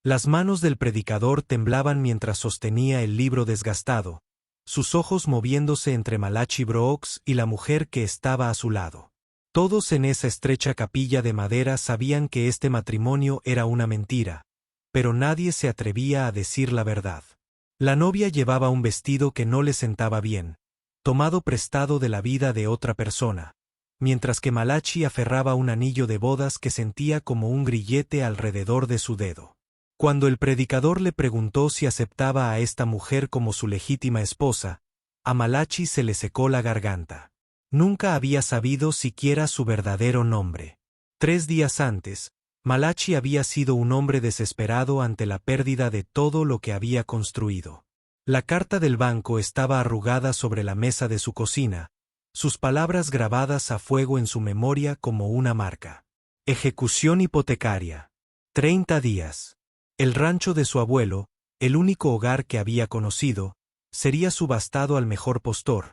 Las manos del predicador temblaban mientras sostenía el libro desgastado, sus ojos moviéndose entre Malachi Brooks y la mujer que estaba a su lado. Todos en esa estrecha capilla de madera sabían que este matrimonio era una mentira, pero nadie se atrevía a decir la verdad. La novia llevaba un vestido que no le sentaba bien, tomado prestado de la vida de otra persona, mientras que Malachi aferraba un anillo de bodas que sentía como un grillete alrededor de su dedo. Cuando el predicador le preguntó si aceptaba a esta mujer como su legítima esposa, a Malachi se le secó la garganta. Nunca había sabido siquiera su verdadero nombre. 3 días antes, Malachi había sido un hombre desesperado ante la pérdida de todo lo que había construido. La carta del banco estaba arrugada sobre la mesa de su cocina, sus palabras grabadas a fuego en su memoria como una marca. Ejecución hipotecaria. 30 días. El rancho de su abuelo, el único hogar que había conocido, sería subastado al mejor postor,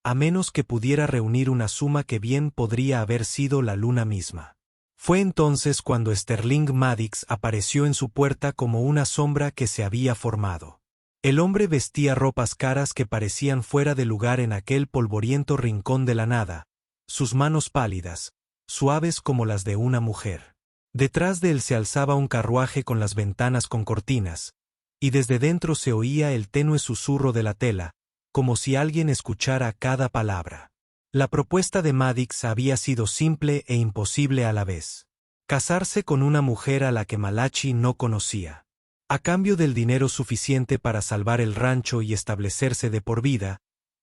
a menos que pudiera reunir una suma que bien podría haber sido la luna misma. Fue entonces cuando Sterling Maddox apareció en su puerta como una sombra que se había formado. El hombre vestía ropas caras que parecían fuera de lugar en aquel polvoriento rincón de la nada, sus manos pálidas, suaves como las de una mujer. Detrás de él se alzaba un carruaje con las ventanas con cortinas, y desde dentro se oía el tenue susurro de la tela, como si alguien escuchara cada palabra. La propuesta de Maddox había sido simple e imposible a la vez. Casarse con una mujer a la que Malachi no conocía. A cambio del dinero suficiente para salvar el rancho y establecerse de por vida,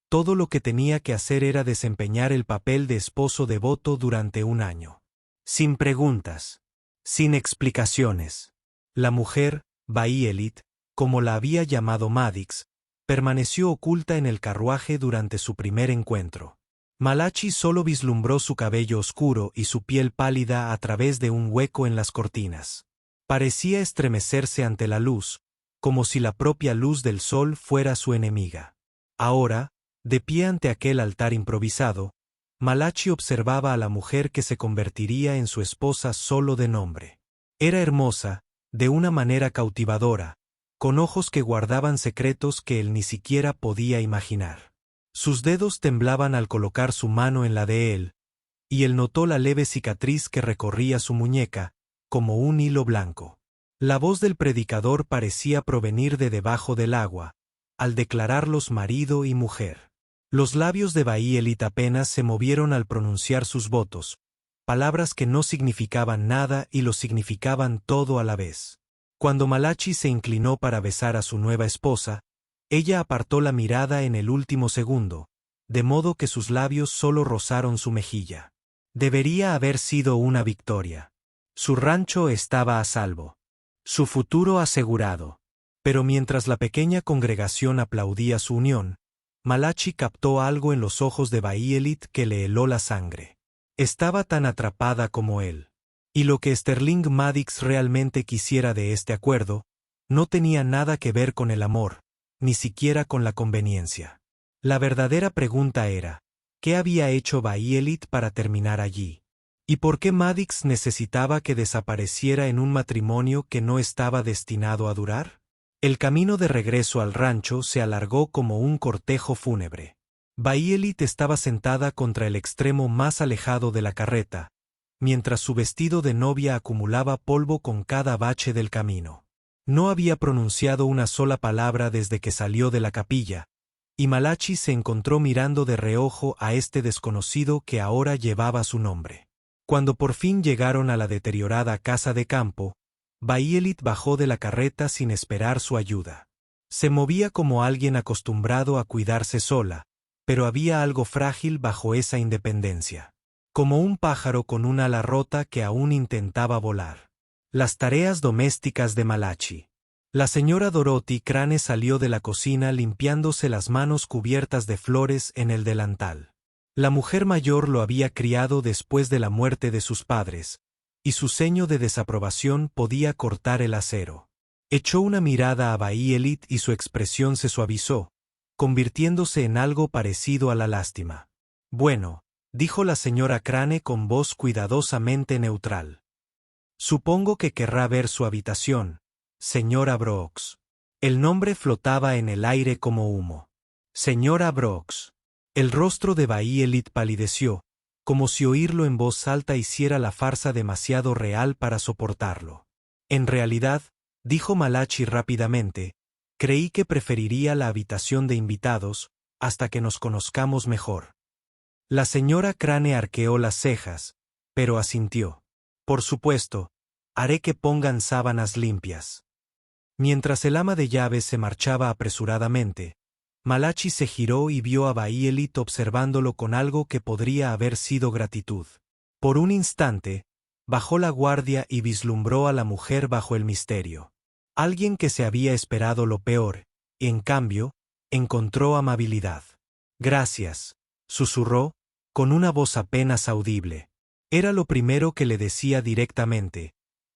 todo lo que tenía que hacer era desempeñar el papel de esposo devoto durante un año. Sin preguntas. Sin explicaciones. La mujer, Bayelit, como la había llamado Maddox, permaneció oculta en el carruaje durante su primer encuentro. Malachi solo vislumbró su cabello oscuro y su piel pálida a través de un hueco en las cortinas. Parecía estremecerse ante la luz, como si la propia luz del sol fuera su enemiga. Ahora, de pie ante aquel altar improvisado, Malachi observaba a la mujer que se convertiría en su esposa solo de nombre. Era hermosa, de una manera cautivadora, con ojos que guardaban secretos que él ni siquiera podía imaginar. Sus dedos temblaban al colocar su mano en la de él, y él notó la leve cicatriz que recorría su muñeca, como un hilo blanco. La voz del predicador parecía provenir de debajo del agua, al declararlos marido y mujer. Los labios de Bayelit apenas se movieron al pronunciar sus votos, palabras que no significaban nada y lo significaban todo a la vez. Cuando Malachi se inclinó para besar a su nueva esposa, ella apartó la mirada en el último segundo, de modo que sus labios solo rozaron su mejilla. Debería haber sido una victoria. Su rancho estaba a salvo. Su futuro asegurado. Pero mientras la pequeña congregación aplaudía su unión, Malachi captó algo en los ojos de Bayelit que le heló la sangre. Estaba tan atrapada como él. Y lo que Sterling Maddox realmente quisiera de este acuerdo, no tenía nada que ver con el amor, ni siquiera con la conveniencia. La verdadera pregunta era, ¿qué había hecho Bayelit para terminar allí? ¿Y por qué Maddox necesitaba que desapareciera en un matrimonio que no estaba destinado a durar? El camino de regreso al rancho se alargó como un cortejo fúnebre. Bayelit estaba sentada contra el extremo más alejado de la carreta, mientras su vestido de novia acumulaba polvo con cada bache del camino. No había pronunciado una sola palabra desde que salió de la capilla, y Malachi se encontró mirando de reojo a este desconocido que ahora llevaba su nombre. Cuando por fin llegaron a la deteriorada casa de campo, Bayelit bajó de la carreta sin esperar su ayuda. Se movía como alguien acostumbrado a cuidarse sola, pero había algo frágil bajo esa independencia. Como un pájaro con un ala rota que aún intentaba volar. Las tareas domésticas de Malachi. La señora Dorothy Crane salió de la cocina limpiándose las manos cubiertas de flores en el delantal. La mujer mayor lo había criado después de la muerte de sus padres, y su ceño de desaprobación podía cortar el acero. Echó una mirada a Bayelit y su expresión se suavizó, convirtiéndose en algo parecido a la lástima. Bueno, dijo la señora Crane con voz cuidadosamente neutral. Supongo que querrá ver su habitación, señora Brooks. El nombre flotaba en el aire como humo. Señora Brooks. El rostro de Bayelit palideció, como si oírlo en voz alta hiciera la farsa demasiado real para soportarlo. En realidad, dijo Malachi rápidamente, creí que preferiría la habitación de invitados, hasta que nos conozcamos mejor. La señora Crane arqueó las cejas, pero asintió. Por supuesto, haré que pongan sábanas limpias. Mientras el ama de llaves se marchaba apresuradamente, Malachi se giró y vio a Bayelit observándolo con algo que podría haber sido gratitud. Por un instante, bajó la guardia y vislumbró a la mujer bajo el misterio. Alguien que se había esperado lo peor, y en cambio, encontró amabilidad. Gracias, susurró, con una voz apenas audible. Era lo primero que le decía directamente,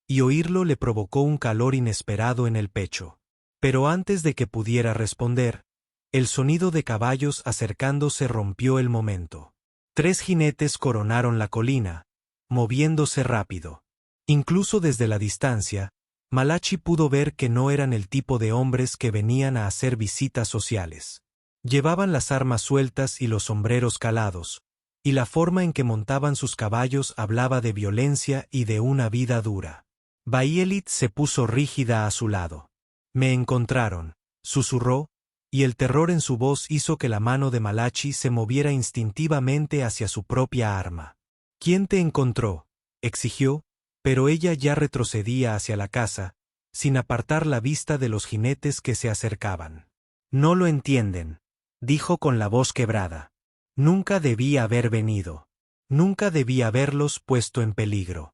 y oírlo le provocó un calor inesperado en el pecho. Pero antes de que pudiera responder, el sonido de caballos acercándose rompió el momento. 3 jinetes coronaron la colina, moviéndose rápido. Incluso desde la distancia, Malachi pudo ver que no eran el tipo de hombres que venían a hacer visitas sociales. Llevaban las armas sueltas y los sombreros calados, y la forma en que montaban sus caballos hablaba de violencia y de una vida dura. Bayelit se puso rígida a su lado. Me encontraron, susurró, y el terror en su voz hizo que la mano de Malachi se moviera instintivamente hacia su propia arma. ¿Quién te encontró?, exigió, pero ella ya retrocedía hacia la casa, sin apartar la vista de los jinetes que se acercaban. No lo entienden, dijo con la voz quebrada. Nunca debía haber venido. Nunca debía haberlos puesto en peligro.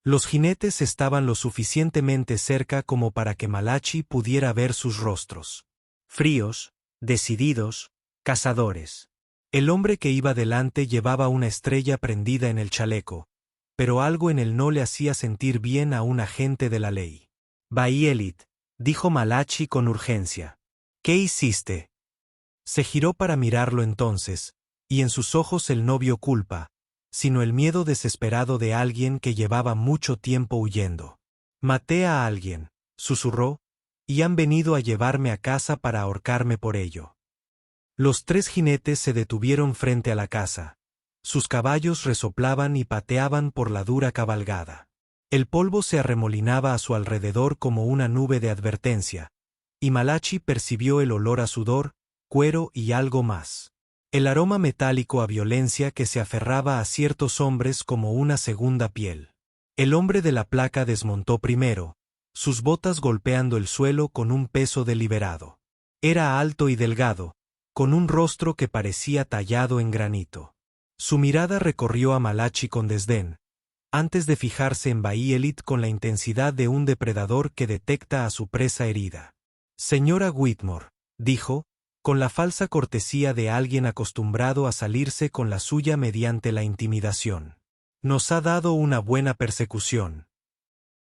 Los jinetes estaban lo suficientemente cerca como para que Malachi pudiera ver sus rostros. Fríos, decididos, cazadores. El hombre que iba delante llevaba una estrella prendida en el chaleco, pero algo en él no le hacía sentir bien a un agente de la ley. Bayelit, dijo Malachi con urgencia. ¿Qué hiciste? Se giró para mirarlo entonces, y en sus ojos él no vio culpa, sino el miedo desesperado de alguien que llevaba mucho tiempo huyendo. Maté a alguien, susurró, y han venido a llevarme a casa para ahorcarme por ello. Los 3 jinetes se detuvieron frente a la casa. Sus caballos resoplaban y pateaban por la dura cabalgada. El polvo se arremolinaba a su alrededor como una nube de advertencia, y Malachi percibió el olor a sudor, cuero y algo más. El aroma metálico a violencia que se aferraba a ciertos hombres como una segunda piel. El hombre de la placa desmontó primero, sus botas golpeando el suelo con un peso deliberado. Era alto y delgado, con un rostro que parecía tallado en granito. Su mirada recorrió a Malachi con desdén, antes de fijarse en Bayelit con la intensidad de un depredador que detecta a su presa herida. Señora Whitmore, dijo, con la falsa cortesía de alguien acostumbrado a salirse con la suya mediante la intimidación. Nos ha dado una buena persecución.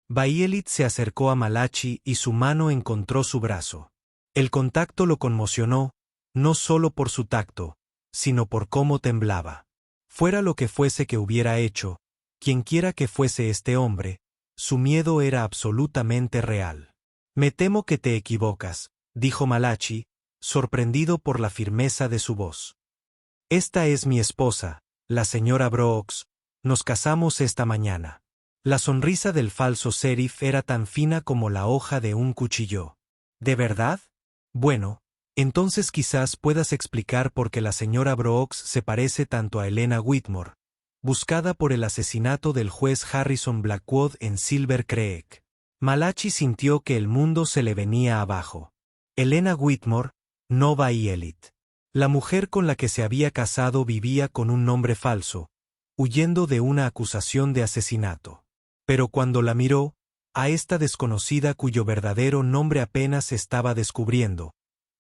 Bayelit se acercó a Malachi y su mano encontró su brazo. El contacto lo conmocionó, no solo por su tacto, sino por cómo temblaba. Fuera lo que fuese que hubiera hecho, quienquiera que fuese este hombre, su miedo era absolutamente real. Me temo que te equivocas, dijo Malachi, sorprendido por la firmeza de su voz. Esta es mi esposa, la señora Brooks, nos casamos esta mañana. La sonrisa del falso sheriff era tan fina como la hoja de un cuchillo. ¿De verdad? Bueno, entonces quizás puedas explicar por qué la señora Brooks se parece tanto a Elena Whitmore, buscada por el asesinato del juez Harrison Blackwood en Silver Creek. Malachi sintió que el mundo se le venía abajo. Elena Whitmore, no Bayelit. La mujer con la que se había casado vivía con un nombre falso, huyendo de una acusación de asesinato. Pero cuando la miró, a esta desconocida cuyo verdadero nombre apenas estaba descubriendo,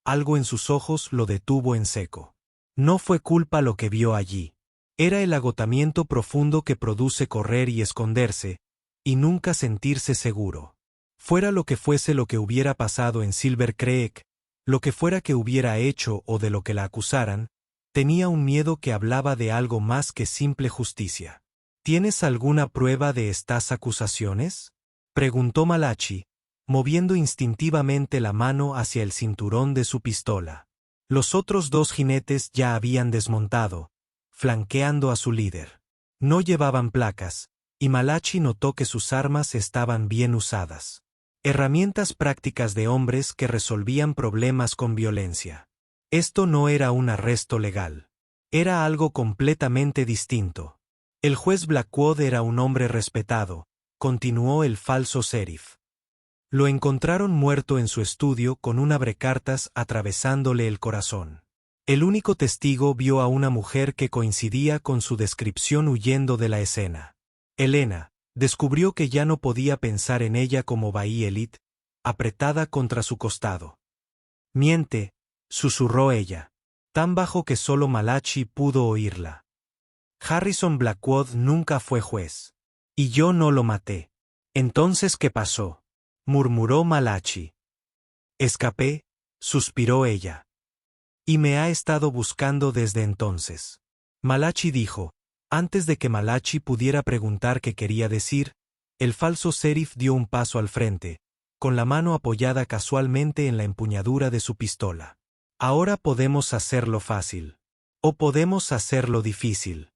algo en sus ojos lo detuvo en seco. No fue culpa lo que vio allí. Era el agotamiento profundo que produce correr y esconderse, y nunca sentirse seguro. Fuera lo que fuese lo que hubiera pasado en Silver Creek, lo que fuera que hubiera hecho o de lo que la acusaran, tenía un miedo que hablaba de algo más que simple justicia. ¿Tienes alguna prueba de estas acusaciones?, preguntó Malachi, moviendo instintivamente la mano hacia el cinturón de su pistola. Los otros dos jinetes ya habían desmontado, flanqueando a su líder. No llevaban placas, y Malachi notó que sus armas estaban bien usadas. Herramientas prácticas de hombres que resolvían problemas con violencia. Esto no era un arresto legal. Era algo completamente distinto. El juez Blackwood era un hombre respetado, continuó el falso sheriff. Lo encontraron muerto en su estudio con un abrecartas atravesándole el corazón. El único testigo vio a una mujer que coincidía con su descripción huyendo de la escena. Elena descubrió que ya no podía pensar en ella como Bahía Elite, apretada contra su costado. «Miente», susurró ella, tan bajo que solo Malachi pudo oírla. «Harrison Blackwood nunca fue juez. Y yo no lo maté». «¿Entonces qué pasó?», murmuró Malachi. «Escapé», suspiró ella. «Y me ha estado buscando desde entonces». Malachi dijo. Antes de que Malachi pudiera preguntar qué quería decir, el falso sheriff dio un paso al frente, con la mano apoyada casualmente en la empuñadura de su pistola. «Ahora podemos hacerlo fácil. O podemos hacerlo difícil.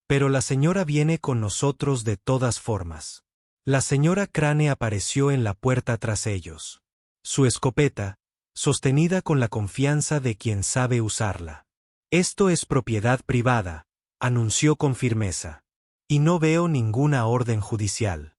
Pero la señora viene con nosotros de todas formas». La señora Crane apareció en la puerta tras ellos. Su escopeta, sostenida con la confianza de quien sabe usarla. «Esto es propiedad privada», anunció con firmeza. «Y no veo ninguna orden judicial».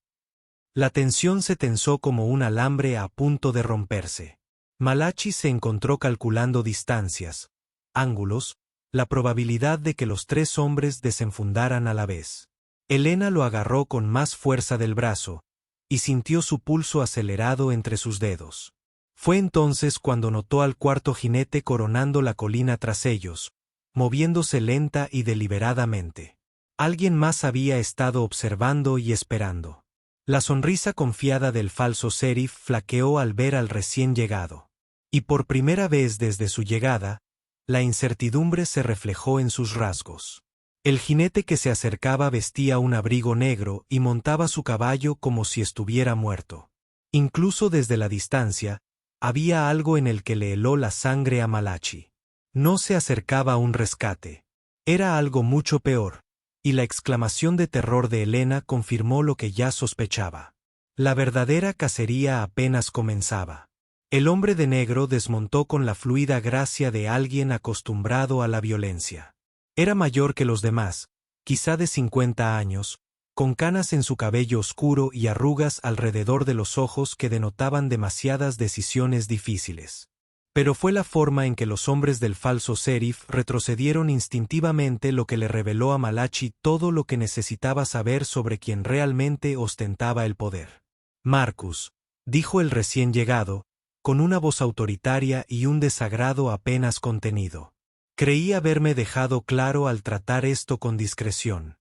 La tensión se tensó como un alambre a punto de romperse. Malachi se encontró calculando distancias, ángulos, la probabilidad de que los tres hombres desenfundaran a la vez. Elena lo agarró con más fuerza del brazo, y sintió su pulso acelerado entre sus dedos. Fue entonces cuando notó al cuarto jinete coronando la colina tras ellos, moviéndose lenta y deliberadamente. Alguien más había estado observando y esperando. La sonrisa confiada del falso sheriff flaqueó al ver al recién llegado. Y por primera vez desde su llegada, la incertidumbre se reflejó en sus rasgos. El jinete que se acercaba vestía un abrigo negro y montaba su caballo como si estuviera muerto. Incluso desde la distancia, había algo en el que le heló la sangre a Malachi. No se acercaba un rescate. Era algo mucho peor, y la exclamación de terror de Elena confirmó lo que ya sospechaba. La verdadera cacería apenas comenzaba. El hombre de negro desmontó con la fluida gracia de alguien acostumbrado a la violencia. Era mayor que los demás, quizá de 50 años, con canas en su cabello oscuro y arrugas alrededor de los ojos que denotaban demasiadas decisiones difíciles. Pero fue la forma en que los hombres del falso sheriff retrocedieron instintivamente lo que le reveló a Malachi todo lo que necesitaba saber sobre quien realmente ostentaba el poder. «Marcus», dijo el recién llegado, con una voz autoritaria y un desagrado apenas contenido. «Creí haberme dejado claro al tratar esto con discreción».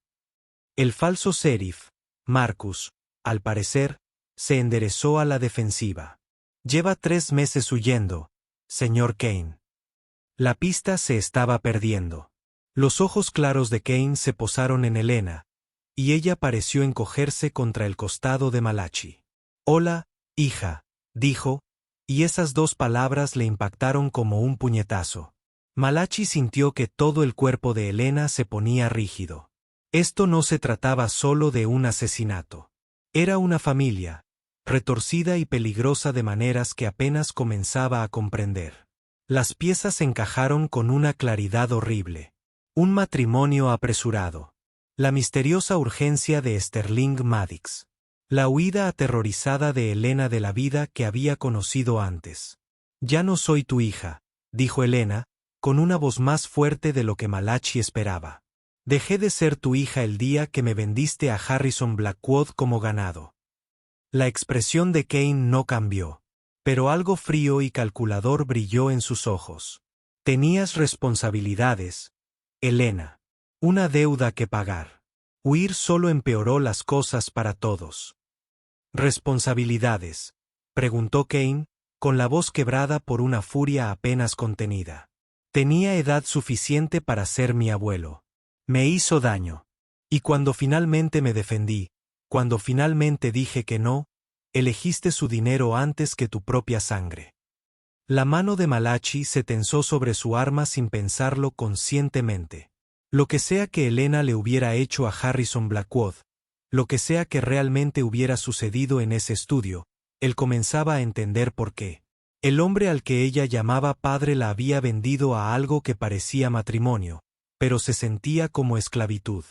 El falso sheriff, Marcus, al parecer, se enderezó a la defensiva. «Lleva 3 meses huyendo, señor Kane». La pista se estaba perdiendo. Los ojos claros de Kane se posaron en Elena, y ella pareció encogerse contra el costado de Malachi. «Hola, hija», dijo, y esas 2 palabras le impactaron como un puñetazo. Malachi sintió que todo el cuerpo de Elena se ponía rígido. Esto no se trataba solo de un asesinato. Era una familia, retorcida y peligrosa de maneras que apenas comenzaba a comprender. Las piezas encajaron con una claridad horrible. Un matrimonio apresurado. La misteriosa urgencia de Sterling Maddox. La huida aterrorizada de Elena de la vida que había conocido antes. «Ya no soy tu hija», dijo Elena, con una voz más fuerte de lo que Malachi esperaba. «Dejé de ser tu hija el día que me vendiste a Harrison Blackwood como ganado». La expresión de Kane no cambió, pero algo frío y calculador brilló en sus ojos. «Tenías responsabilidades, Elena. Una deuda que pagar. Huir solo empeoró las cosas para todos». «¿Responsabilidades?», preguntó Kane, con la voz quebrada por una furia apenas contenida. «Tenía edad suficiente para ser mi abuelo. Me hizo daño. Y cuando finalmente me defendí, cuando finalmente dije que no, elegiste su dinero antes que tu propia sangre. La mano de Malachi se tensó sobre su arma sin pensarlo conscientemente. Lo que sea que Elena le hubiera hecho a Harrison Blackwood, lo que sea que realmente hubiera sucedido en ese estudio, él comenzaba a entender por qué. El hombre al que ella llamaba padre la había vendido a algo que parecía matrimonio, pero se sentía como esclavitud.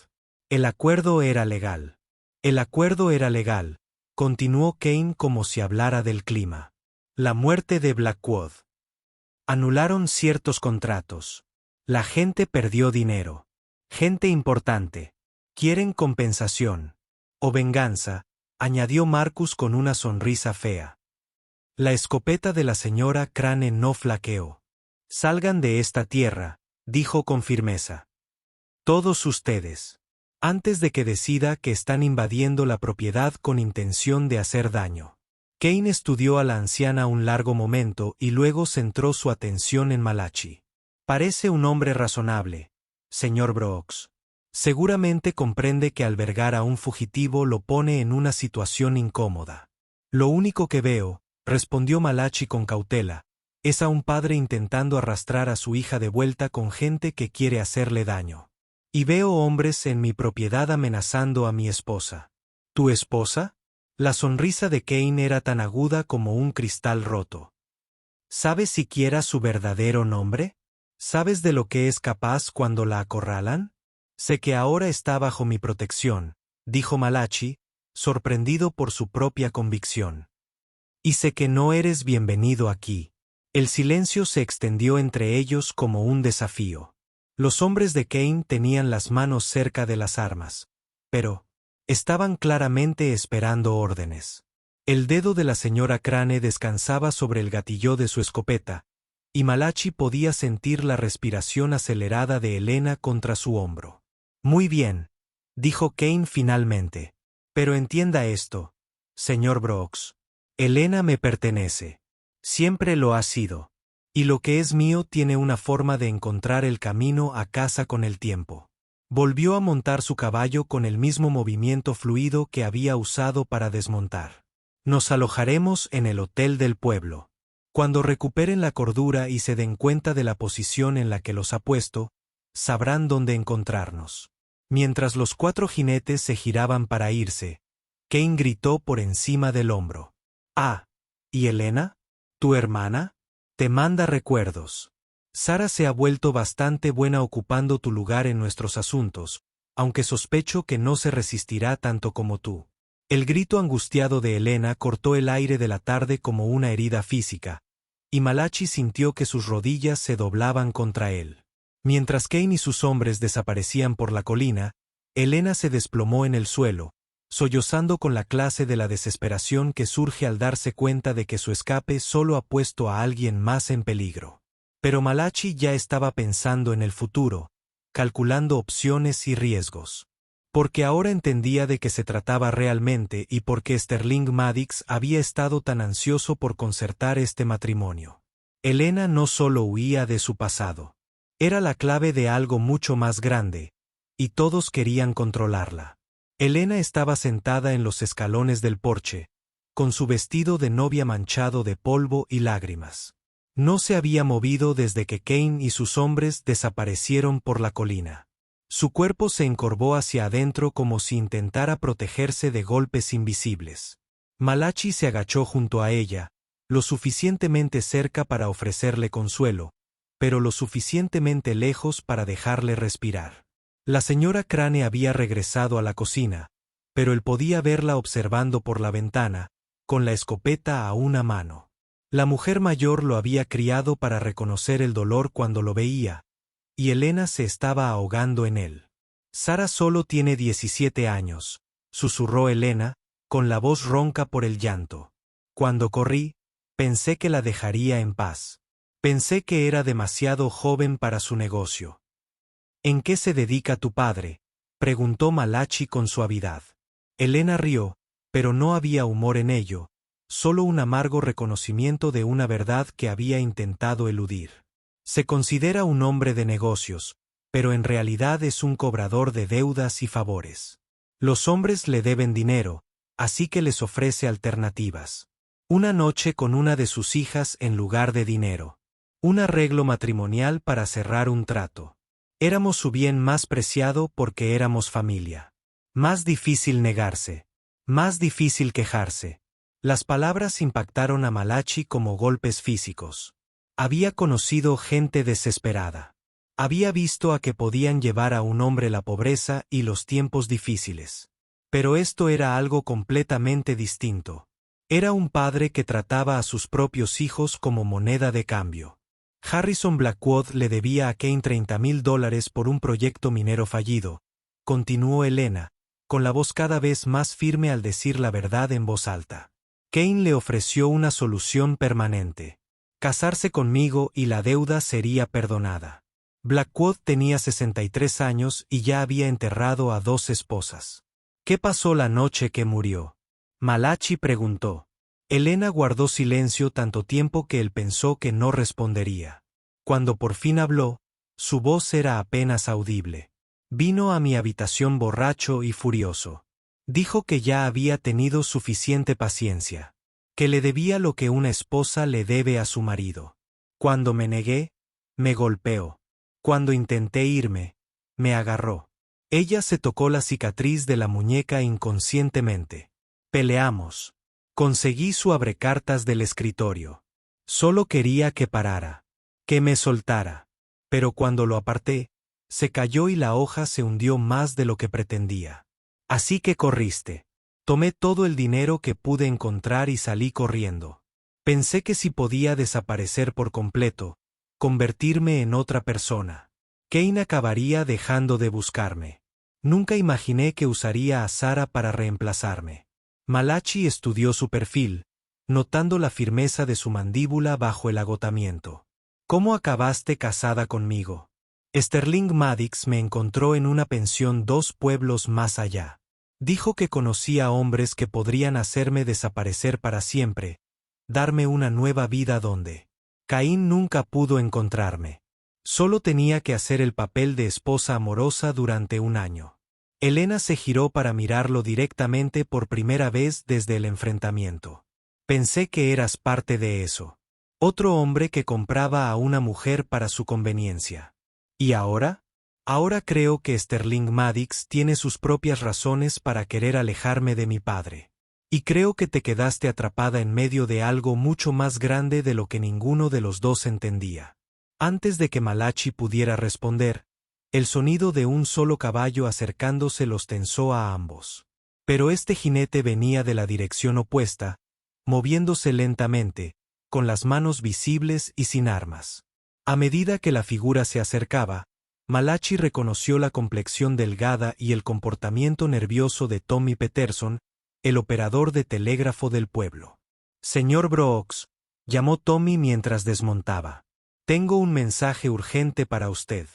El acuerdo era legal. El acuerdo era legal, continuó Kane como si hablara del clima. La muerte de Blackwood. Anularon ciertos contratos. La gente perdió dinero. Gente importante. Quieren compensación. O venganza, añadió Marcus con una sonrisa fea. La escopeta de la señora Crane no flaqueó. Salgan de esta tierra, dijo con firmeza. Todos ustedes. Antes de que decida que están invadiendo la propiedad con intención de hacer daño. Kane estudió a la anciana un largo momento y luego centró su atención en Malachi. Parece un hombre razonable, señor Brooks. Seguramente comprende que albergar a un fugitivo lo pone en una situación incómoda. Lo único que veo, respondió Malachi con cautela, es a un padre intentando arrastrar a su hija de vuelta con gente que quiere hacerle daño. Y veo hombres en mi propiedad amenazando a mi esposa. ¿Tu esposa? La sonrisa de Kane era tan aguda como un cristal roto. ¿Sabes siquiera su verdadero nombre? ¿Sabes de lo que es capaz cuando la acorralan? Sé que ahora está bajo mi protección, dijo Malachi, sorprendido por su propia convicción. Y sé que no eres bienvenido aquí. El silencio se extendió entre ellos como un desafío. Los hombres de Kane tenían las manos cerca de las armas, pero estaban claramente esperando órdenes. El dedo de la señora Crane descansaba sobre el gatillo de su escopeta, y Malachi podía sentir la respiración acelerada de Elena contra su hombro. Muy bien, dijo Kane finalmente. Pero entienda esto, señor Brooks. Elena me pertenece. Siempre lo ha sido. Y lo que es mío tiene una forma de encontrar el camino a casa con el tiempo. Volvió a montar su caballo con el mismo movimiento fluido que había usado para desmontar. Nos alojaremos en el hotel del pueblo. Cuando recuperen la cordura y se den cuenta de la posición en la que los ha puesto, sabrán dónde encontrarnos. Mientras los 4 jinetes se giraban para irse, Kane gritó por encima del hombro. «Ah, ¿y Elena? ¿Tu hermana? Te manda recuerdos. Sara se ha vuelto bastante buena ocupando tu lugar en nuestros asuntos, aunque sospecho que no se resistirá tanto como tú». El grito angustiado de Elena cortó el aire de la tarde como una herida física, y Malachi sintió que sus rodillas se doblaban contra él. Mientras Kane y sus hombres desaparecían por la colina, Elena se desplomó en el suelo, sollozando con la clase de la desesperación que surge al darse cuenta de que su escape solo ha puesto a alguien más en peligro. Pero Malachi ya estaba pensando en el futuro, calculando opciones y riesgos. Porque ahora entendía de qué se trataba realmente y por qué Sterling Maddox había estado tan ansioso por concertar este matrimonio. Elena no solo huía de su pasado. Era la clave de algo mucho más grande, y todos querían controlarla. Elena estaba sentada en los escalones del porche, con su vestido de novia manchado de polvo y lágrimas. No se había movido desde que Kane y sus hombres desaparecieron por la colina. Su cuerpo se encorvó hacia adentro como si intentara protegerse de golpes invisibles. Malachi se agachó junto a ella, lo suficientemente cerca para ofrecerle consuelo, pero lo suficientemente lejos para dejarle respirar. La señora Crane había regresado a la cocina, pero él podía verla observando por la ventana, con la escopeta a una mano. La mujer mayor lo había criado para reconocer el dolor cuando lo veía, y Elena se estaba ahogando en él. Sara solo tiene 17 años, susurró Elena, con la voz ronca por el llanto. Cuando corrí, pensé que la dejaría en paz. Pensé que era demasiado joven para su negocio. ¿En qué se dedica tu padre?, preguntó Malachi con suavidad. Elena rió, pero no había humor en ello, solo un amargo reconocimiento de una verdad que había intentado eludir. Se considera un hombre de negocios, pero en realidad es un cobrador de deudas y favores. Los hombres le deben dinero, así que les ofrece alternativas. Una noche con una de sus hijas en lugar de dinero. Un arreglo matrimonial para cerrar un trato. Éramos su bien más preciado porque éramos familia. Más difícil negarse. Más difícil quejarse. Las palabras impactaron a Malachi como golpes físicos. Había conocido gente desesperada. Había visto a que podían llevar a un hombre la pobreza y los tiempos difíciles. Pero esto era algo completamente distinto. Era un padre que trataba a sus propios hijos como moneda de cambio. Harrison Blackwood le debía a Kane $30,000 por un proyecto minero fallido, continuó Elena, con la voz cada vez más firme al decir la verdad en voz alta. Kane le ofreció una solución permanente. Casarse conmigo y la deuda sería perdonada. Blackwood tenía 63 años y ya había enterrado a 2 esposas. ¿Qué pasó la noche que murió? Malachi preguntó. Elena guardó silencio tanto tiempo que él pensó que no respondería. Cuando por fin habló, su voz era apenas audible. Vino a mi habitación borracho y furioso. Dijo que ya había tenido suficiente paciencia. Que le debía lo que una esposa le debe a su marido. Cuando me negué, me golpeó. Cuando intenté irme, me agarró. Ella se tocó la cicatriz de la muñeca inconscientemente. Peleamos. Conseguí su abrecartas del escritorio. Solo quería que parara. Que me soltara. Pero cuando lo aparté, se cayó y la hoja se hundió más de lo que pretendía. Así que corriste. Tomé todo el dinero que pude encontrar y salí corriendo. Pensé que si podía desaparecer por completo, convertirme en otra persona, Kane acabaría dejando de buscarme. Nunca imaginé que usaría a Sara para reemplazarme. Malachi estudió su perfil, notando la firmeza de su mandíbula bajo el agotamiento. ¿Cómo acabaste casada conmigo? Sterling Maddox me encontró en una pensión 2 pueblos más allá. Dijo que conocía hombres que podrían hacerme desaparecer para siempre, darme una nueva vida donde Caín nunca pudo encontrarme. Solo tenía que hacer el papel de esposa amorosa durante 1 año. Elena se giró para mirarlo directamente por primera vez desde el enfrentamiento. Pensé que eras parte de eso. Otro hombre que compraba a una mujer para su conveniencia. ¿Y ahora? Ahora creo que Sterling Maddox tiene sus propias razones para querer alejarme de mi padre. Y creo que te quedaste atrapada en medio de algo mucho más grande de lo que ninguno de los dos entendía. Antes de que Malachi pudiera responder, el sonido de un solo caballo acercándose los tensó a ambos. Pero este jinete venía de la dirección opuesta, moviéndose lentamente, con las manos visibles y sin armas. A medida que la figura se acercaba, Malachi reconoció la complexión delgada y el comportamiento nervioso de Tommy Peterson, el operador de telégrafo del pueblo. Señor Brooks, llamó Tommy mientras desmontaba. Tengo un mensaje urgente para usted.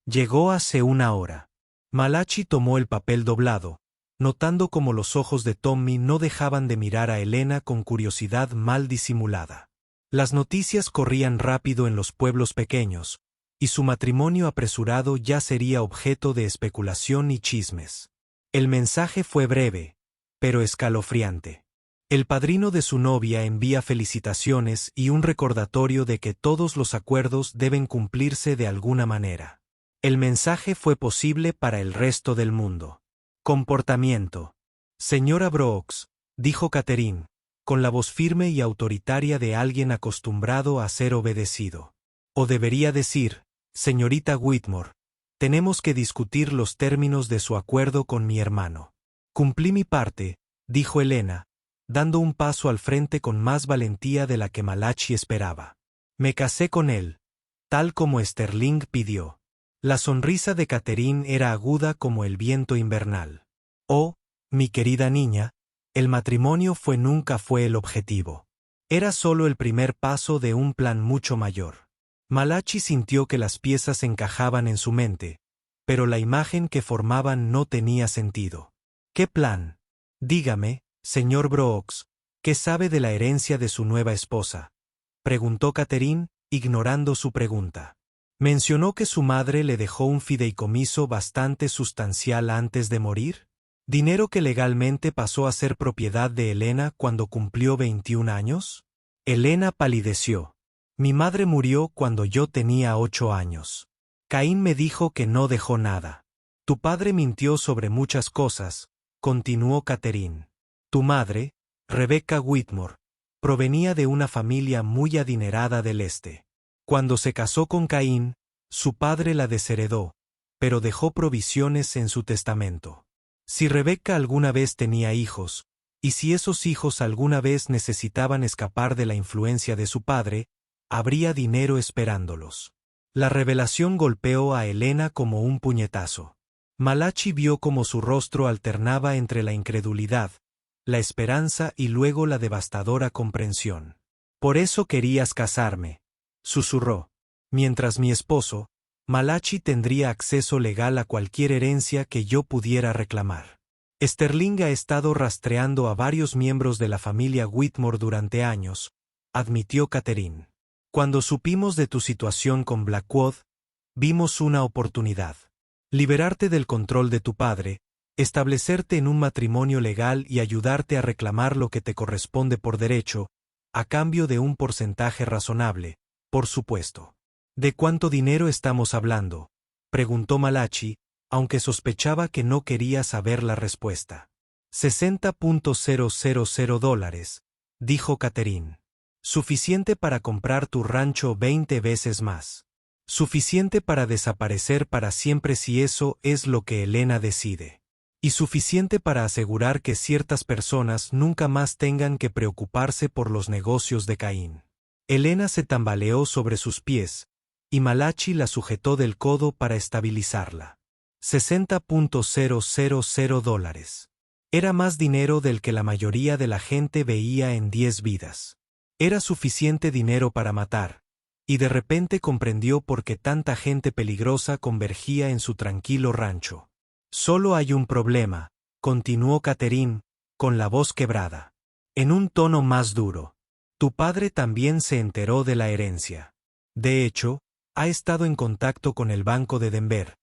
Llegó hace 1 hora. Malachi tomó el papel doblado, notando cómo los ojos de Tommy no dejaban de mirar a Elena con curiosidad mal disimulada. Las noticias corrían rápido en los pueblos pequeños, y su matrimonio apresurado ya sería objeto de especulación y chismes. El mensaje fue breve, pero escalofriante. El padrino de su novia envía felicitaciones y un recordatorio de que todos los acuerdos deben cumplirse de alguna manera. El mensaje fue posible para el resto del mundo. Comportamiento. Señora Brooks, dijo Catherine, con la voz firme y autoritaria de alguien acostumbrado a ser obedecido. O debería decir, señorita Whitmore, tenemos que discutir los términos de su acuerdo con mi hermano. Cumplí mi parte, dijo Elena, dando un paso al frente con más valentía de la que Malachi esperaba. Me casé con él, tal como Sterling pidió. La sonrisa de Catherine era aguda como el viento invernal. Oh, mi querida niña, el matrimonio nunca fue el objetivo. Era solo el primer paso de un plan mucho mayor. Malachi sintió que las piezas encajaban en su mente, pero la imagen que formaban no tenía sentido. ¿Qué plan? Dígame, señor Brooks, ¿qué sabe de la herencia de su nueva esposa? Preguntó Catherine, ignorando su pregunta. ¿Mencionó que su madre le dejó un fideicomiso bastante sustancial antes de morir? ¿Dinero que legalmente pasó a ser propiedad de Elena cuando cumplió 21 años? Elena palideció. Mi madre murió cuando yo tenía 8 años. Caín me dijo que no dejó nada. Tu padre mintió sobre muchas cosas, continuó Catherine. Tu madre, Rebecca Whitmore, provenía de una familia muy adinerada del este. Cuando se casó con Caín, su padre la desheredó, pero dejó provisiones en su testamento. Si Rebecca alguna vez tenía hijos, y si esos hijos alguna vez necesitaban escapar de la influencia de su padre, habría dinero esperándolos. La revelación golpeó a Elena como un puñetazo. Malachi vio cómo su rostro alternaba entre la incredulidad, la esperanza y luego la devastadora comprensión. Por eso querías casarme, susurró. Mientras mi esposo, Malachi, tendría acceso legal a cualquier herencia que yo pudiera reclamar. Sterling ha estado rastreando a varios miembros de la familia Whitmore durante años, admitió Catherine. Cuando supimos de tu situación con Blackwood, vimos una oportunidad. Liberarte del control de tu padre, establecerte en un matrimonio legal y ayudarte a reclamar lo que te corresponde por derecho, a cambio de un porcentaje razonable, por supuesto. ¿De cuánto dinero estamos hablando?, preguntó Malachi, aunque sospechaba que no quería saber la respuesta. $60,000, dijo Catherine. Suficiente para comprar tu rancho 20 veces más. Suficiente para desaparecer para siempre si eso es lo que Elena decide. Y suficiente para asegurar que ciertas personas nunca más tengan que preocuparse por los negocios de Caín. Elena se tambaleó sobre sus pies, y Malachi la sujetó del codo para estabilizarla. $60,000. Era más dinero del que la mayoría de la gente veía en 10 vidas. Era suficiente dinero para matar, y de repente comprendió por qué tanta gente peligrosa convergía en su tranquilo rancho. Solo hay un problema, continuó Catherine, con la voz quebrada. En un tono más duro. Tu padre también se enteró de la herencia. De hecho, ha estado en contacto con el Banco de Denver,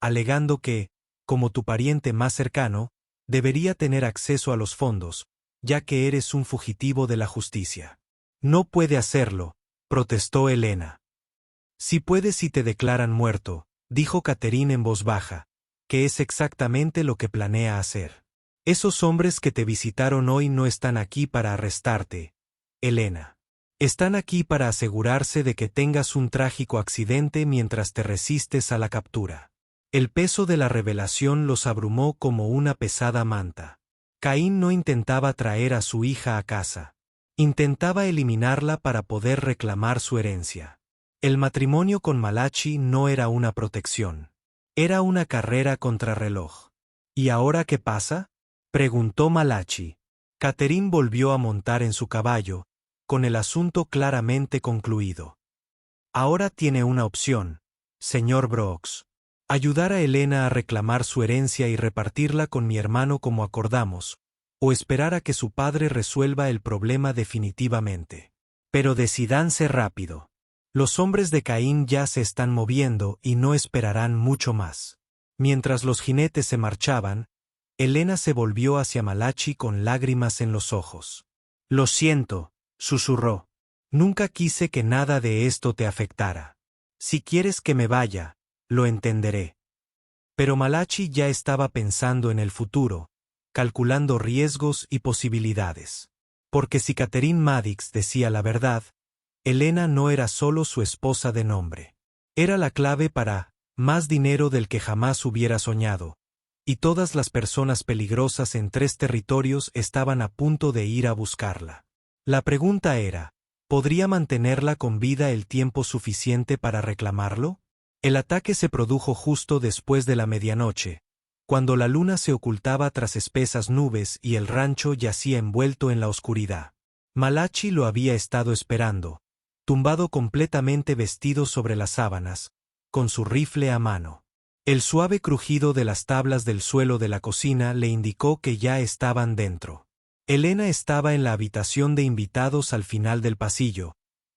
alegando que, como tu pariente más cercano, debería tener acceso a los fondos, ya que eres un fugitivo de la justicia. No puede hacerlo, protestó Elena. Si puede si te declaran muerto, dijo Catherine en voz baja, que es exactamente lo que planea hacer. Esos hombres que te visitaron hoy no están aquí para arrestarte, Elena. Están aquí para asegurarse de que tengas un trágico accidente mientras te resistes a la captura. El peso de la revelación los abrumó como una pesada manta. Caín no intentaba traer a su hija a casa. Intentaba eliminarla para poder reclamar su herencia. El matrimonio con Malachi no era una protección. Era una carrera contrarreloj. ¿Y ahora qué pasa?, preguntó Malachi. Catherine volvió a montar en su caballo, con el asunto claramente concluido. Ahora tiene una opción, señor Brooks. Ayudar a Elena a reclamar su herencia y repartirla con mi hermano como acordamos, o esperar a que su padre resuelva el problema definitivamente. Pero decídanse rápido. Los hombres de Caín ya se están moviendo y no esperarán mucho más. Mientras los jinetes se marchaban, Elena se volvió hacia Malachi con lágrimas en los ojos. Lo siento, susurró. Nunca quise que nada de esto te afectara. Si quieres que me vaya, lo entenderé. Pero Malachi ya estaba pensando en el futuro, calculando riesgos y posibilidades. Porque si Catherine Maddox decía la verdad, Elena no era solo su esposa de nombre. Era la clave para más dinero del que jamás hubiera soñado, y todas las personas peligrosas en 3 territorios estaban a punto de ir a buscarla. La pregunta era, ¿podría mantenerla con vida el tiempo suficiente para reclamarlo? El ataque se produjo justo después de la medianoche, cuando la luna se ocultaba tras espesas nubes y el rancho yacía envuelto en la oscuridad. Malachi lo había estado esperando, tumbado completamente vestido sobre las sábanas, con su rifle a mano. El suave crujido de las tablas del suelo de la cocina le indicó que ya estaban dentro. Elena estaba en la habitación de invitados al final del pasillo,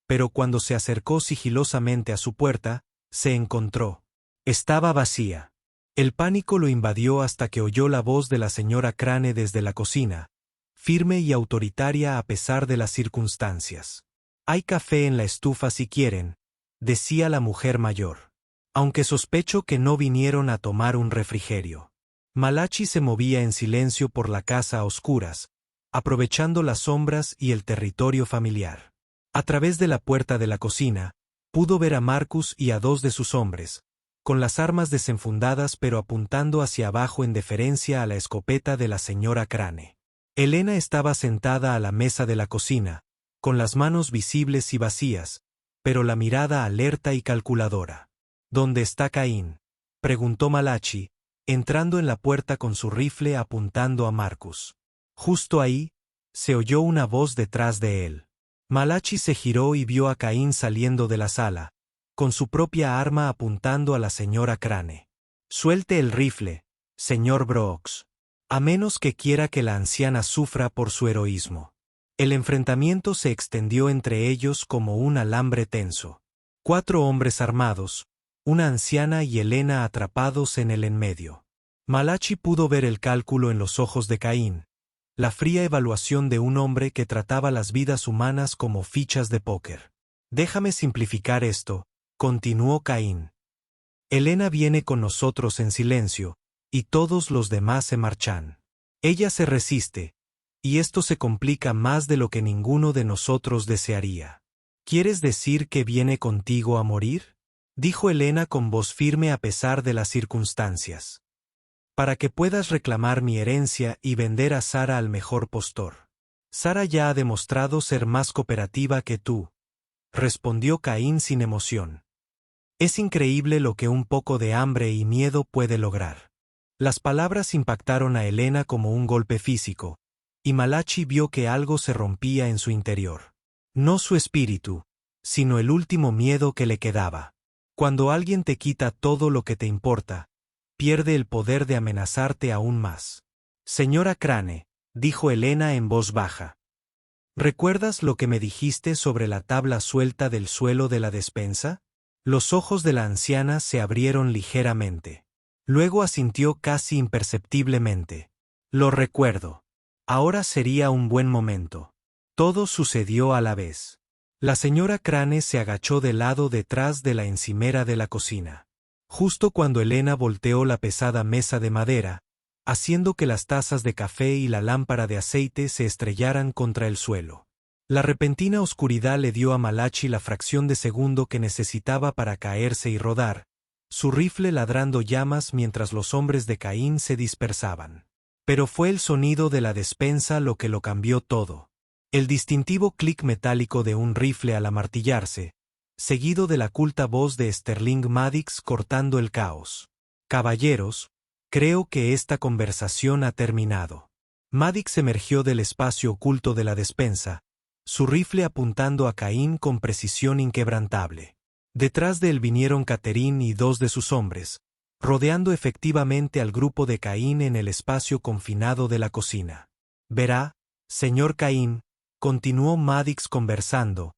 pero cuando se acercó sigilosamente a su puerta, se encontró. Estaba vacía. El pánico lo invadió hasta que oyó la voz de la señora Crane desde la cocina, firme y autoritaria a pesar de las circunstancias. «Hay café en la estufa si quieren», decía la mujer mayor. Aunque sospecho que no vinieron a tomar un refrigerio. Malachi se movía en silencio por la casa a oscuras, aprovechando las sombras y el territorio familiar. A través de la puerta de la cocina, pudo ver a Marcus y a 2 de sus hombres, con las armas desenfundadas pero apuntando hacia abajo en deferencia a la escopeta de la señora Crane. Elena estaba sentada a la mesa de la cocina, con las manos visibles y vacías, pero la mirada alerta y calculadora. «¿Dónde está Caín?», preguntó Malachi, entrando en la puerta con su rifle apuntando a Marcus. Justo ahí, se oyó una voz detrás de él. Malachi se giró y vio a Caín saliendo de la sala, con su propia arma apuntando a la señora Crane. «Suelte el rifle, señor Brooks. A menos que quiera que la anciana sufra por su heroísmo». El enfrentamiento se extendió entre ellos como un alambre tenso. 4 hombres armados, una anciana y Elena atrapados en el enmedio. Malachi pudo ver el cálculo en los ojos de Caín, la fría evaluación de un hombre que trataba las vidas humanas como fichas de póker. «Déjame simplificar esto», continuó Caín. «Elena viene con nosotros en silencio, y todos los demás se marchan. Ella se resiste, y esto se complica más de lo que ninguno de nosotros desearía». «¿Quieres decir que viene contigo a morir?», dijo Elena con voz firme a pesar de las circunstancias. «Para que puedas reclamar mi herencia y vender a Sara al mejor postor. Sara ya ha demostrado ser más cooperativa que tú», respondió Caín sin emoción. «Es increíble lo que un poco de hambre y miedo puede lograr». Las palabras impactaron a Elena como un golpe físico, y Malachi vio que algo se rompía en su interior. No su espíritu, sino el último miedo que le quedaba. Cuando alguien te quita todo lo que te importa, pierde el poder de amenazarte aún más. «Señora Crane», dijo Elena en voz baja. «¿Recuerdas lo que me dijiste sobre la tabla suelta del suelo de la despensa?». Los ojos de la anciana se abrieron ligeramente. Luego asintió casi imperceptiblemente. «Lo recuerdo. Ahora sería un buen momento». Todo sucedió a la vez. La señora Crane se agachó de lado detrás de la encimera de la cocina. Justo cuando Elena volteó la pesada mesa de madera, haciendo que las tazas de café y la lámpara de aceite se estrellaran contra el suelo. La repentina oscuridad le dio a Malachi la fracción de segundo que necesitaba para caerse y rodar, su rifle ladrando llamas mientras los hombres de Caín se dispersaban. Pero fue el sonido de la despensa lo que lo cambió todo. El distintivo clic metálico de un rifle al amartillarse, seguido de la culta voz de Sterling Maddox cortando el caos. «Caballeros, creo que esta conversación ha terminado». Maddox emergió del espacio oculto de la despensa, su rifle apuntando a Caín con precisión inquebrantable. Detrás de él vinieron Catherine y 2 de sus hombres, rodeando efectivamente al grupo de Caín en el espacio confinado de la cocina. «Verá, señor Caín», continuó Maddox conversando.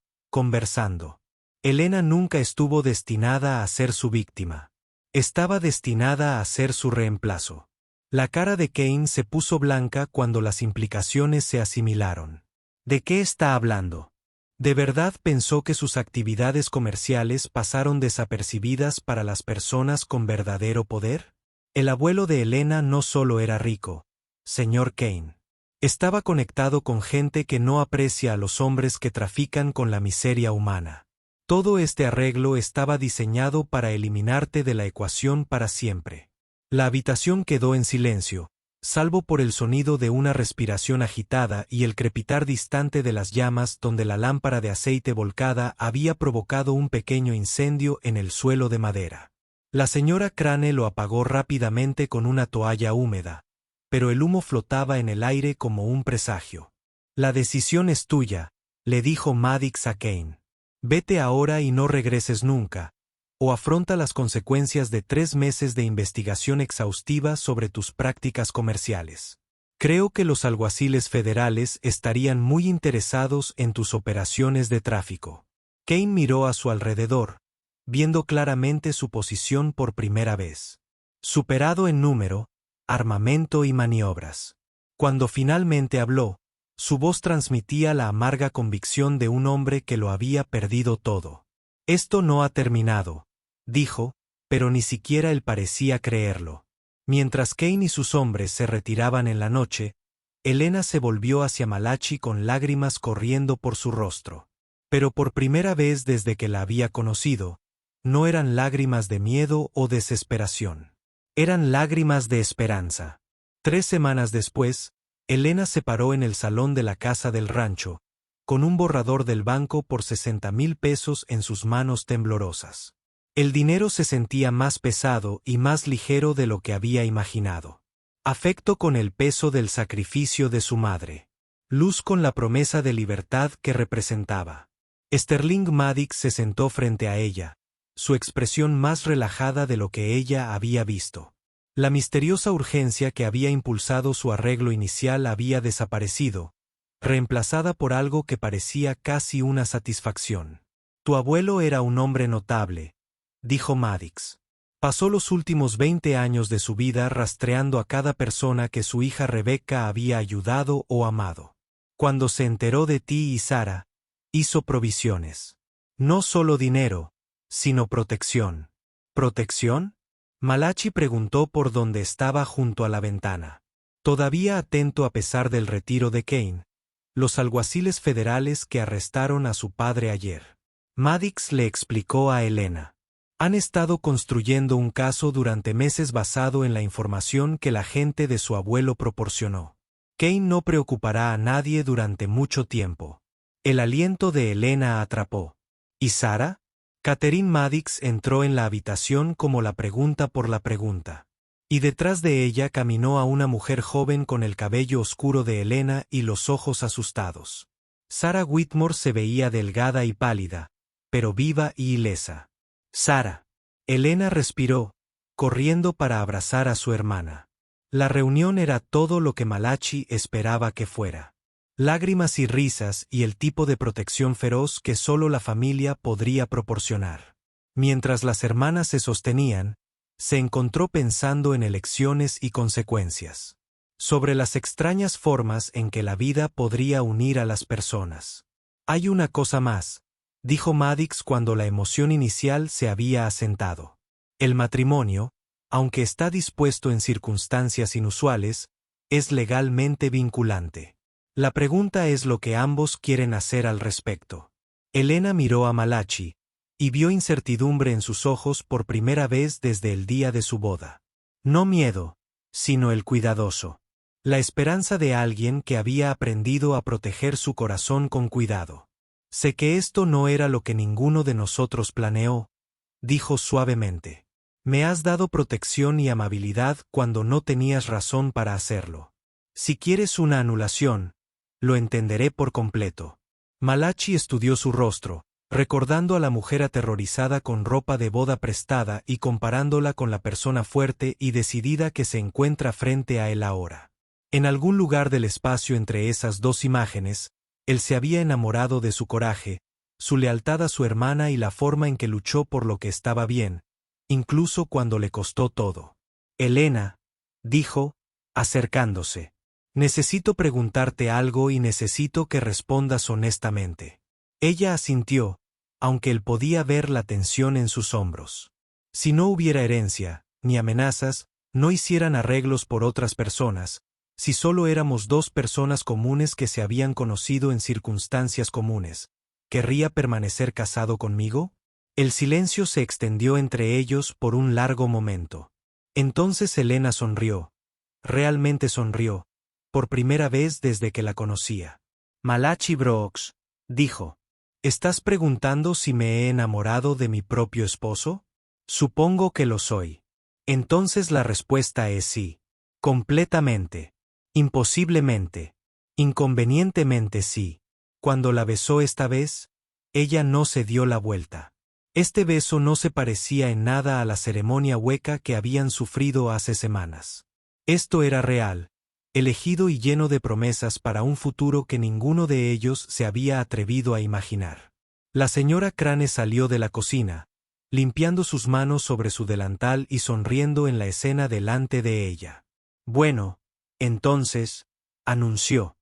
«Elena nunca estuvo destinada a ser su víctima. Estaba destinada a ser su reemplazo». La cara de Caín se puso blanca cuando las implicaciones se asimilaron. ¿De qué está hablando? ¿De verdad pensó que sus actividades comerciales pasaron desapercibidas para las personas con verdadero poder? El abuelo de Elena no solo era rico, señor Caín. Estaba conectado con gente que no aprecia a los hombres que trafican con la miseria humana. Todo este arreglo estaba diseñado para eliminarte de la ecuación para siempre. La habitación quedó en silencio, salvo por el sonido de una respiración agitada y el crepitar distante de las llamas donde la lámpara de aceite volcada había provocado un pequeño incendio en el suelo de madera. La señora Crane lo apagó rápidamente con una toalla húmeda, pero el humo flotaba en el aire como un presagio. «La decisión es tuya», le dijo Maddox a Caín. «Vete ahora y no regreses nunca, o afronta las consecuencias de 3 meses de investigación exhaustiva sobre tus prácticas comerciales. Creo que los alguaciles federales estarían muy interesados en tus operaciones de tráfico». Caín miró a su alrededor, viendo claramente su posición por primera vez. superado en número, armamento y maniobras. Cuando finalmente habló, su voz transmitía la amarga convicción de un hombre que lo había perdido todo. Esto no ha terminado, dijo, pero ni siquiera él parecía creerlo. Mientras Kane y sus hombres se retiraban en la noche, Elena se volvió hacia Malachi con lágrimas corriendo por su rostro. Pero por primera vez desde que la había conocido, no eran lágrimas de miedo o desesperación. Eran lágrimas de esperanza. 3 semanas después, Elena se paró en el salón de la casa del rancho, con un borrador del banco por 60,000 pesos en sus manos temblorosas. El dinero se sentía más pesado y más ligero de lo que había imaginado. Afecto con el peso del sacrificio de su madre. Luz con la promesa de libertad que representaba. Sterling Maddox se sentó frente a ella, su expresión más relajada de lo que ella había visto. La misteriosa urgencia que había impulsado su arreglo inicial había desaparecido, reemplazada por algo que parecía casi una satisfacción. Tu abuelo era un hombre notable, dijo Maddox. Pasó los últimos 20 años de su vida rastreando a cada persona que su hija Rebecca había ayudado o amado. Cuando se enteró de ti y Sara, hizo provisiones. No solo dinero, sino protección. ¿Protección? Malachi preguntó por donde estaba junto a la ventana. Todavía atento a pesar del retiro de Kane, los alguaciles federales que arrestaron a su padre ayer. Maddox le explicó a Elena. Han estado construyendo un caso durante meses basado en la información que la gente de su abuelo proporcionó. Kane no preocupará a nadie durante mucho tiempo. El aliento de Elena atrapó. ¿Y Sara? Catherine Maddox entró en la habitación como la pregunta por la pregunta. Y detrás de ella caminó a una mujer joven con el cabello oscuro de Elena y los ojos asustados. Sara Whitmore se veía delgada y pálida, pero viva y ilesa. Sara. Elena respiró, corriendo para abrazar a su hermana. La reunión era todo lo que Malachi esperaba que fuera. Lágrimas y risas y el tipo de protección feroz que solo la familia podría proporcionar. Mientras las hermanas se sostenían, se encontró pensando en elecciones y consecuencias. Sobre las extrañas formas en que la vida podría unir a las personas. Hay una cosa más, dijo Maddox cuando la emoción inicial se había asentado. El matrimonio, aunque está dispuesto en circunstancias inusuales, es legalmente vinculante. La pregunta es lo que ambos quieren hacer al respecto. Elena miró a Malachi, y vio incertidumbre en sus ojos por primera vez desde el día de su boda. No miedo, sino el cuidadoso. La esperanza de alguien que había aprendido a proteger su corazón con cuidado. Sé que esto no era lo que ninguno de nosotros planeó, dijo suavemente. Me has dado protección y amabilidad cuando no tenías razón para hacerlo. Si quieres una anulación, lo entenderé por completo. Malachi estudió su rostro, recordando a la mujer aterrorizada con ropa de boda prestada y comparándola con la persona fuerte y decidida que se encuentra frente a él ahora. En algún lugar del espacio entre esas dos imágenes, él se había enamorado de su coraje, su lealtad a su hermana y la forma en que luchó por lo que estaba bien, incluso cuando le costó todo. Elena, dijo, acercándose. Necesito preguntarte algo y necesito que respondas honestamente. Ella asintió, aunque él podía ver la tensión en sus hombros. Si no hubiera herencia, ni amenazas, no hicieran arreglos por otras personas, si solo éramos dos personas comunes que se habían conocido en circunstancias comunes, ¿querría permanecer casado conmigo? El silencio se extendió entre ellos por un largo momento. Entonces Elena sonrió. Realmente sonrió, por primera vez desde que la conocía. Malachi Brooks, dijo. ¿Estás preguntando si me he enamorado de mi propio esposo? Supongo que lo soy. Entonces la respuesta es sí. Completamente. Imposiblemente. Inconvenientemente sí. Cuando la besó esta vez, ella no se dio la vuelta. Este beso no se parecía en nada a la ceremonia hueca que habían sufrido hace semanas. Esto era real, elegido y lleno de promesas para un futuro que ninguno de ellos se había atrevido a imaginar. La señora Crane salió de la cocina, limpiando sus manos sobre su delantal y sonriendo en la escena delante de ella. Bueno, entonces, anunció.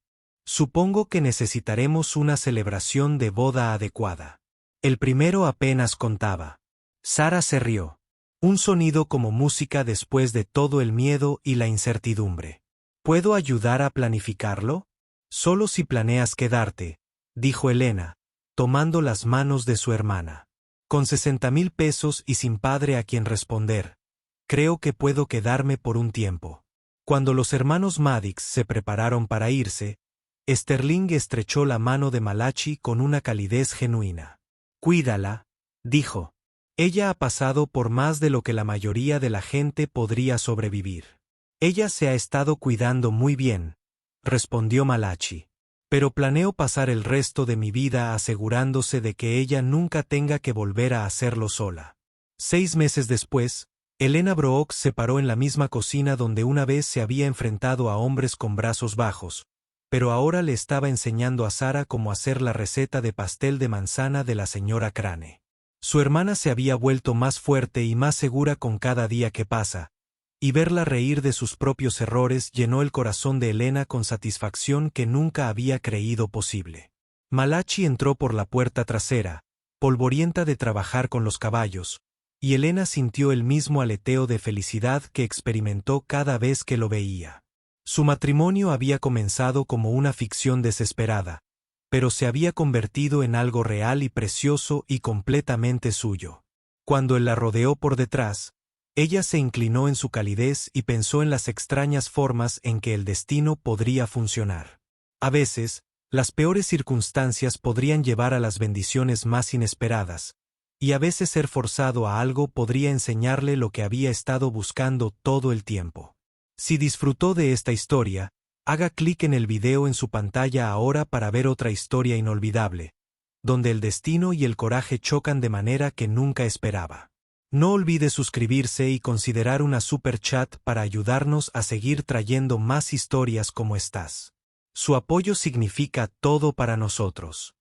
Supongo que necesitaremos una celebración de boda adecuada. El primero apenas contaba. Sara se rió. Un sonido como música después de todo el miedo y la incertidumbre. ¿Puedo ayudar a planificarlo? Solo si planeas quedarte, dijo Elena, tomando las manos de su hermana. Con 60,000 pesos y sin padre a quien responder, creo que puedo quedarme por un tiempo. Cuando los hermanos Maddox se prepararon para irse, Sterling estrechó la mano de Malachi con una calidez genuina. Cuídala, dijo. Ella ha pasado por más de lo que la mayoría de la gente podría sobrevivir. Ella se ha estado cuidando muy bien, respondió Malachi. Pero planeo pasar el resto de mi vida asegurándose de que ella nunca tenga que volver a hacerlo sola. 6 meses después, Elena Brooks se paró en la misma cocina donde una vez se había enfrentado a hombres con brazos bajos, pero ahora le estaba enseñando a Sara cómo hacer la receta de pastel de manzana de la señora Crane. Su hermana se había vuelto más fuerte y más segura con cada día que pasa, y verla reír de sus propios errores llenó el corazón de Elena con satisfacción que nunca había creído posible. Malachi entró por la puerta trasera, polvorienta de trabajar con los caballos, y Elena sintió el mismo aleteo de felicidad que experimentó cada vez que lo veía. Su matrimonio había comenzado como una ficción desesperada, pero se había convertido en algo real y precioso y completamente suyo. Cuando él la rodeó por detrás, ella se inclinó en su calidez y pensó en las extrañas formas en que el destino podría funcionar. A veces, las peores circunstancias podrían llevar a las bendiciones más inesperadas, y a veces ser forzado a algo podría enseñarle lo que había estado buscando todo el tiempo. Si disfrutó de esta historia, haga clic en el video en su pantalla ahora para ver otra historia inolvidable, donde el destino y el coraje chocan de manera que nunca esperaba. No olvide suscribirse y considerar una super chat para ayudarnos a seguir trayendo más historias como estas. Su apoyo significa todo para nosotros.